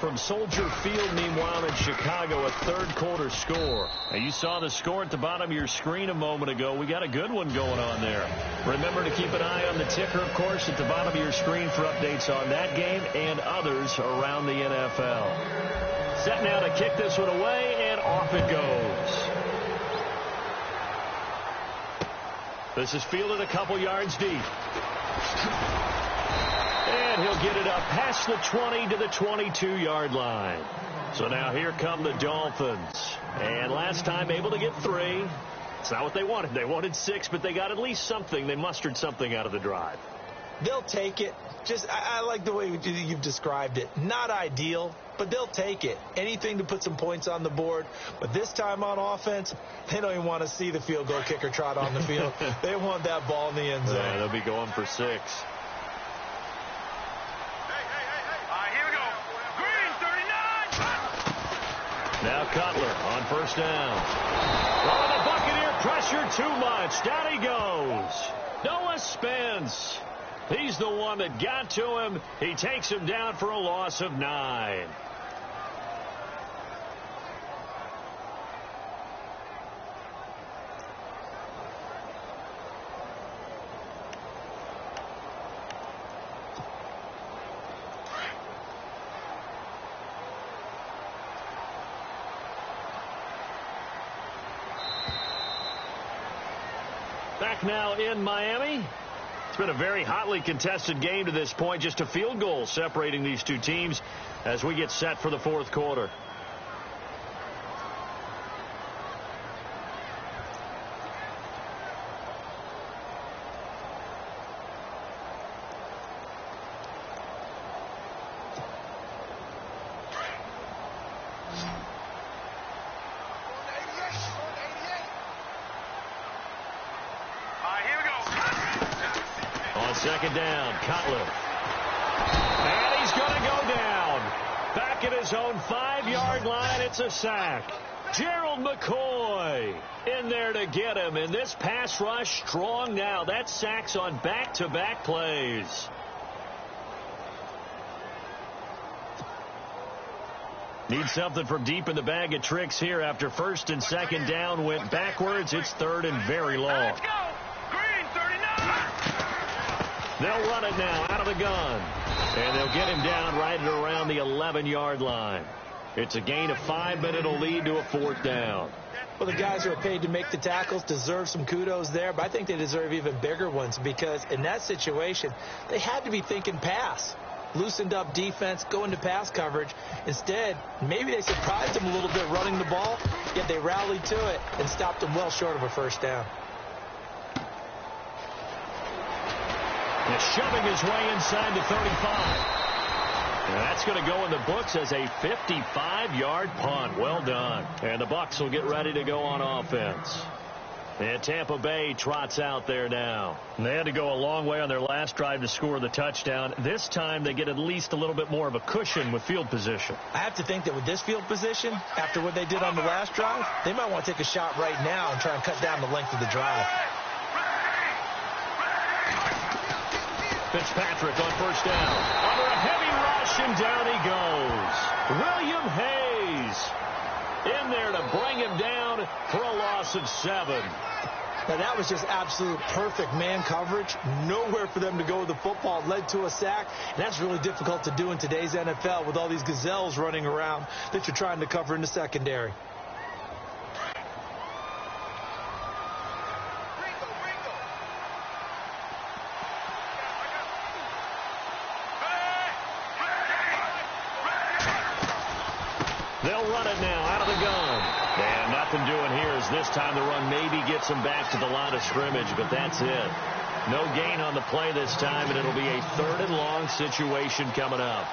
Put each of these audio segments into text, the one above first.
from Soldier Field, meanwhile, in Chicago, a third-quarter score. Now, you saw the score at the bottom of your screen a moment ago. We got a good one going on there. Remember to keep an eye on the ticker, of course, at the bottom of your screen for updates on that game and others around the NFL. Set now to kick this one away, and off it goes. This is fielded a couple yards deep. And he'll get it up past the 20 to the 22-yard line. So now here come the Dolphins. And last time able to get 3. It's not what they wanted. They wanted 6, but they got at least something. They mustered something out of the drive. They'll take it. I like the way you've described it. Not ideal, but they'll take it. Anything to put some points on the board. But this time on offense, they don't even want to see the field goal kicker trot on the field. They want that ball in the end zone. Yeah, they'll be going for 6. Here we go. Green, 39. Now Cutler on first down. Oh, the Buccaneer pressure too much. Down he goes. Noah Spence. He's the one that got to him. He takes him down for a loss of 9. Back now in Miami. It's been a very hotly contested game to this point. Just a field goal separating these two teams as we get set for the fourth quarter. Second down, Cutler. And he's going to go down. Back at his own 5-yard line, it's a sack. Gerald McCoy in there to get him. And this pass rush strong now. That sack's on back-to-back plays. Need something from deep in the bag of tricks here after first and second down went backwards. It's third and very long. Let's go. Green, 39. They'll run it now out of the gun. And they'll get him down right at around the 11-yard line. It's a gain of 5, but it'll lead to a fourth down. Well, the guys who are paid to make the tackles deserve some kudos there, but I think they deserve even bigger ones because in that situation, they had to be thinking pass. Loosened up defense, go into pass coverage. Instead, maybe they surprised them a little bit running the ball, yet they rallied to it and stopped them well short of a first down. He's shoving his way inside the 35. And that's going to go in the books as a 55-yard punt. Well done. And the Bucs will get ready to go on offense. And Tampa Bay trots out there now. And they had to go a long way on their last drive to score the touchdown. This time they get at least a little bit more of a cushion with field position. I have to think that with this field position, after what they did on the last drive, they might want to take a shot right now and try and cut down the length of the drive. Fitzpatrick on first down. Under a heavy rush, and down he goes. William Hayes in there to bring him down for a loss of 7. Now, that was just absolute perfect man coverage. Nowhere for them to go with the football. It led to a sack, and that's really difficult to do in today's NFL with all these gazelles running around that you're trying to cover in the secondary. They'll run it now out of the gun. And nothing doing here as this time the run maybe gets them back to the line of scrimmage, but that's it. No gain on the play this time, and it'll be a third and long situation coming up.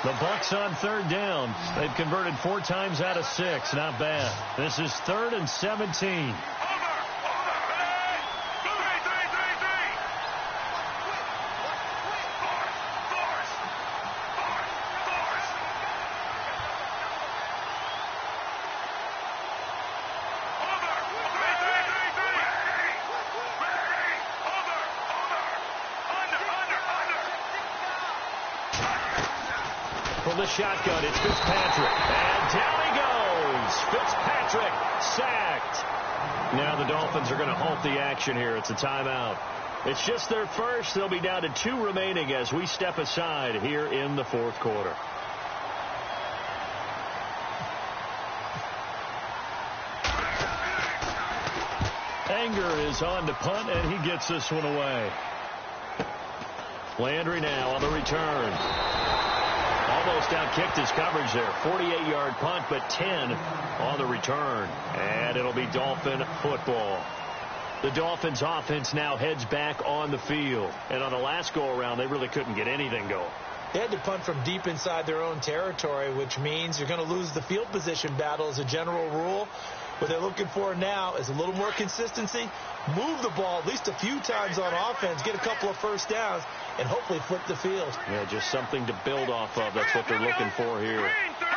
The Bucs on third down. They've converted 4 times out of 6. Not bad. This is 3rd and 17. the shotgun, it's Fitzpatrick. And down he goes. Fitzpatrick sacked. Now the Dolphins are going to halt the action here. It's a timeout. It's just their first. They'll be down to 2 remaining as we step aside here in the fourth quarter. Anger is on to punt, and he gets this one away. Landry now on the return. Almost outkicked his coverage there. 48-yard punt, but 10 on the return. And it'll be Dolphin football. The Dolphins offense now heads back on the field. And on the last go-around, they really couldn't get anything going. They had to punt from deep inside their own territory, which means you're going to lose the field position battle as a general rule. What they're looking for now is a little more consistency, move the ball at least a few times on offense, get a couple of first downs, and hopefully flip the field. Yeah, just something to build off of. That's what they're looking for here. Green 39!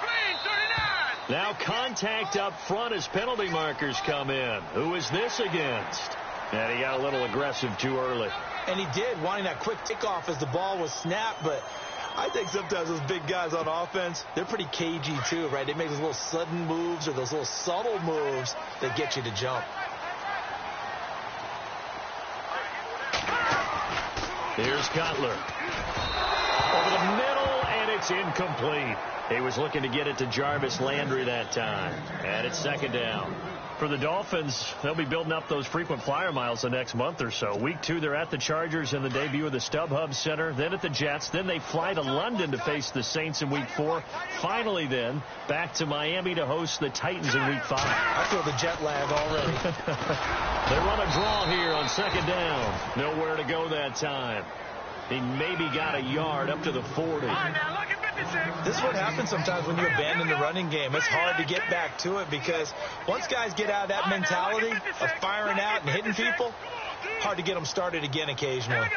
Green 39! Now contact up front as penalty markers come in. Who is this against? And he got a little aggressive too early. And he did, wanting that quick kickoff as the ball was snapped, but I think sometimes those big guys on offense, they're pretty cagey too, right? They make those little sudden moves or those little subtle moves that get you to jump. Here's Cutler. Over the middle, and it's incomplete. He was looking to get it to Jarvis Landry that time. And it's second down. For the Dolphins, they'll be building up those frequent flyer miles the next month or so. Week 2, they're at the Chargers in the debut of the StubHub Center, then at the Jets. Then they fly to London to face the Saints in Week 4. Finally, then, back to Miami to host the Titans in Week 5. I feel the jet lag already. They run a draw here on second down. Nowhere to go that time. He maybe got a yard up to the 40. All right, now look at 56. This is what happens sometimes when you abandon the running game. It's hard to get back to it because once guys get out of that mentality of firing out and hitting people, hard to get them started again occasionally.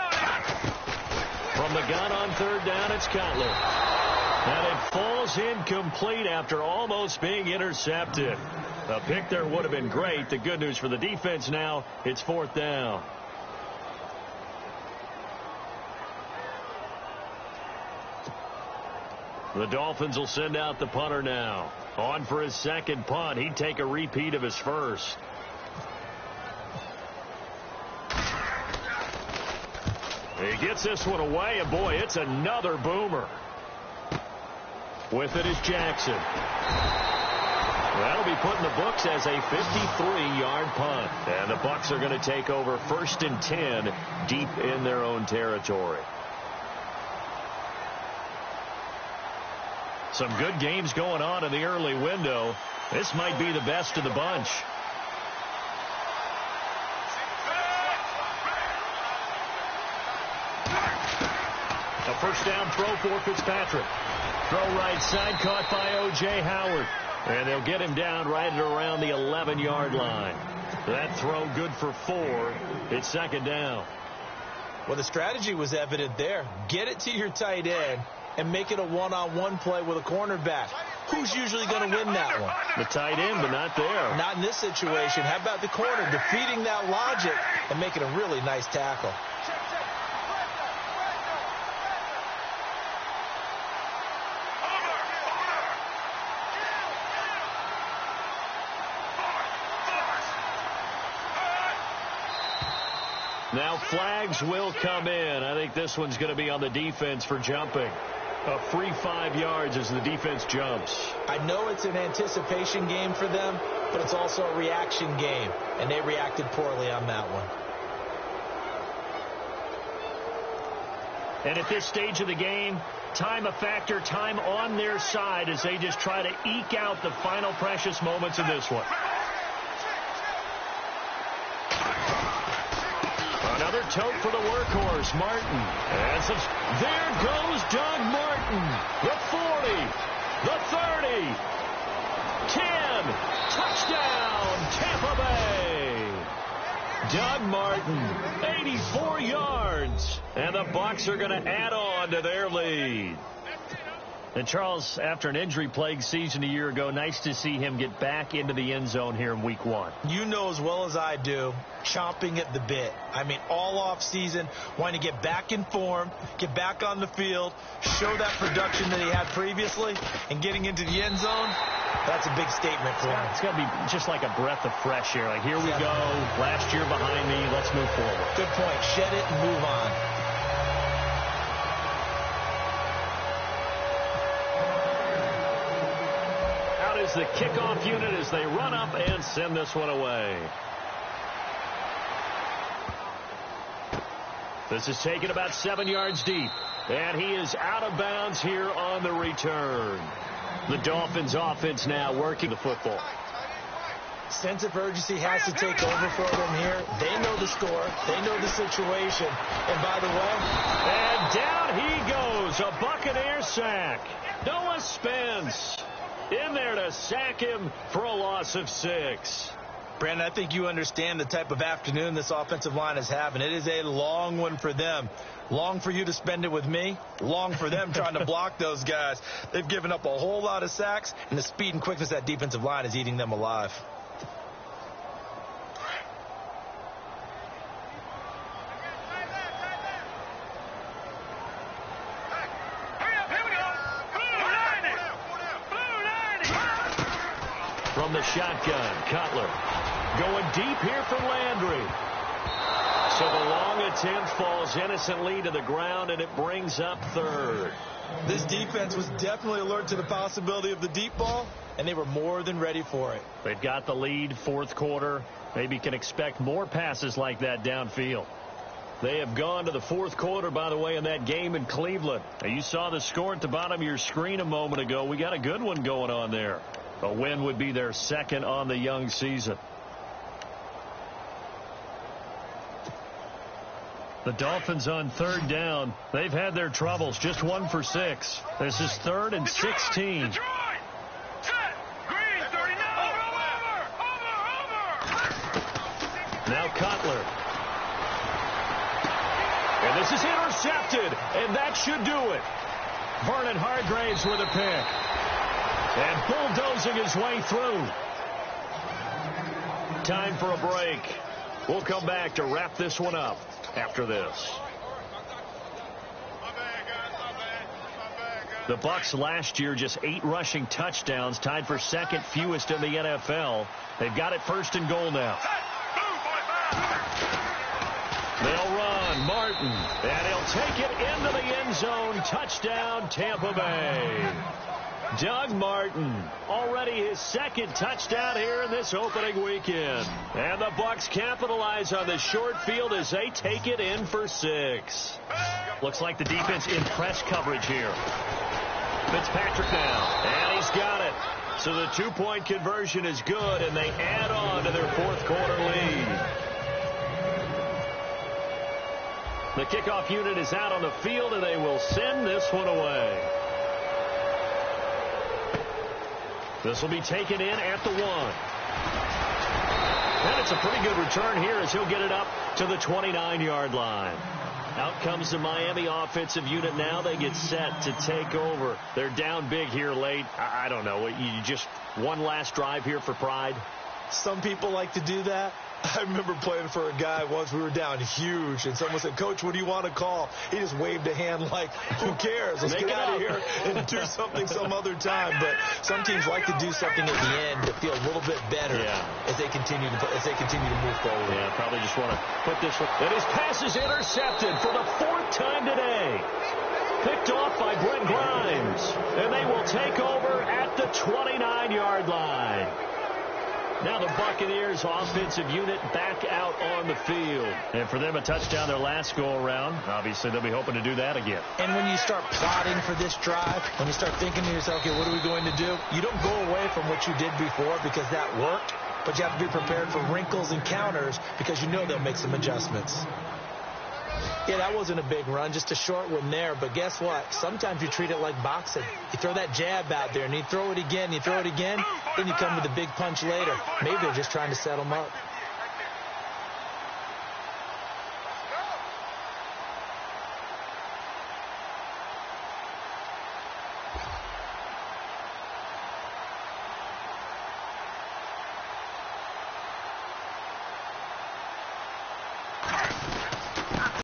From the gun on third down, it's Cutler. And it falls incomplete after almost being intercepted. A pick there would have been great. The good news for the defense now, it's fourth down. The Dolphins will send out the punter now. On for his second punt. He'd take a repeat of his first. He gets this one away, and boy, it's another boomer. With it is Jackson. That'll be put in the books as a 53-yard punt. And the Bucs are going to take over 1st and 10 deep in their own territory. Some good games going on in the early window. This might be the best of the bunch. A first down throw for Fitzpatrick. Throw right side, caught by O.J. Howard. And they'll get him down right at around the 11-yard line. That throw good for 4. It's second down. Well, the strategy was evident there. Get it to your tight end and make it a one-on-one play with a cornerback. Who's usually going to win that one? The tight end, but not there. Not in this situation. How about the corner defeating that logic and making a really nice tackle? Now flags will come in. I think this one's going to be on the defense for jumping. A free 5 yards as the defense jumps. I know it's an anticipation game for them, but it's also a reaction game, and they reacted poorly on that one. And at this stage of the game, time a factor, time on their side as they just try to eke out the final precious moments of this one. Another tote for the workhorse, Martin. And there goes Doug Martin. The 40, the 30, 10, touchdown, Tampa Bay. Doug Martin, 84 yards. And the Bucs are going to add on to their lead. And Charles, after an injury-plagued season a year ago, nice to see him get back into the end zone here in week 1. You know as well as I do, chomping at the bit. I mean, all off season, wanting to get back in form, get back on the field, show that production that he had previously, and getting into the end zone, that's a big statement for him. It's got to be just like a breath of fresh air. Like, here we go, last year behind me, let's move forward. Good point. Shed it and move on. Is the kickoff unit as they run up and send this one away. This is taken about 7 yards deep, and he is out of bounds here on the return. The Dolphins offense now working the football. Sense of urgency has to take over for them here. They know the score. They know the situation. And by the way, and down he goes. A Buccaneer sack. Noah Spence in there to sack him for a loss of 6. Brandon, I think you understand the type of afternoon this offensive line is having. It is a long one for them. Long for you to spend it with me. Long for them trying to block those guys. They've given up a whole lot of sacks, and the speed and quickness of that defensive line is eating them alive. From the shotgun, Cutler going deep here from Landry. So the long attempt falls innocently to the ground, and it brings up 3rd. This defense was definitely alert to the possibility of the deep ball, and they were more than ready for it. They've got the lead, 4th quarter. Maybe can expect more passes like that downfield. They have gone to the 4th quarter, by the way, in that game in Cleveland. Now, you saw the score at the bottom of your screen a moment ago. We got a good one going on there. A win would be their 2nd on the young season. The Dolphins on 3rd down. They've had their troubles. Just 1 for 6. This is 3rd and 16. Detroit! Set! Green, 39! Over! Now Cutler. And this is intercepted. And that should do it. Vernon Hargraves with a pick. And bulldozing his way through. Time for a break. We'll come back to wrap this one up after this. The Bucs last year just 8 rushing touchdowns, tied for 2nd fewest in the NFL. They've got it 1st and goal now. They'll run. Martin. And he'll take it into the end zone. Touchdown, Tampa Bay. Doug Martin, already his 2nd touchdown here in this opening weekend. And the Bucs capitalize on the short field as they take it in for 6. Looks like the defense in press coverage here. Fitzpatrick now, and he's got it. So the 2-point conversion is good, and they add on to their 4th quarter lead. The kickoff unit is out on the field, and they will send this one away. This will be taken in at the 1. And it's a pretty good return here as he'll get it up to the 29-yard line. Out comes the Miami offensive unit now. They get set to take over. They're down big here late. I don't know. You just one last drive here for pride? Some people like to do that. I remember playing for a guy once. We were down huge, and someone said, "Coach, what do you want to call?" He just waved a hand like, who cares? Let's get out of here and do something some other time. But some teams like to do something at the end to feel a little bit better as they continue to move forward. Yeah, probably just want to put this one. And his pass is intercepted for the 4th time today. Picked off by Brent Grimes. And they will take over at the 29-yard line. Now the Buccaneers offensive unit back out on the field. And for them, a touchdown their last go-around. Obviously, they'll be hoping to do that again. And when you start plotting for this drive, when you start thinking to yourself, okay, what are we going to do? You don't go away from what you did before because that worked, but you have to be prepared for wrinkles and counters because you know they'll make some adjustments. Yeah, that wasn't a big run, just a short one there. But guess what? Sometimes you treat it like boxing. You throw that jab out there, and you throw it again, then you come with a big punch later. Maybe they're just trying to set them up.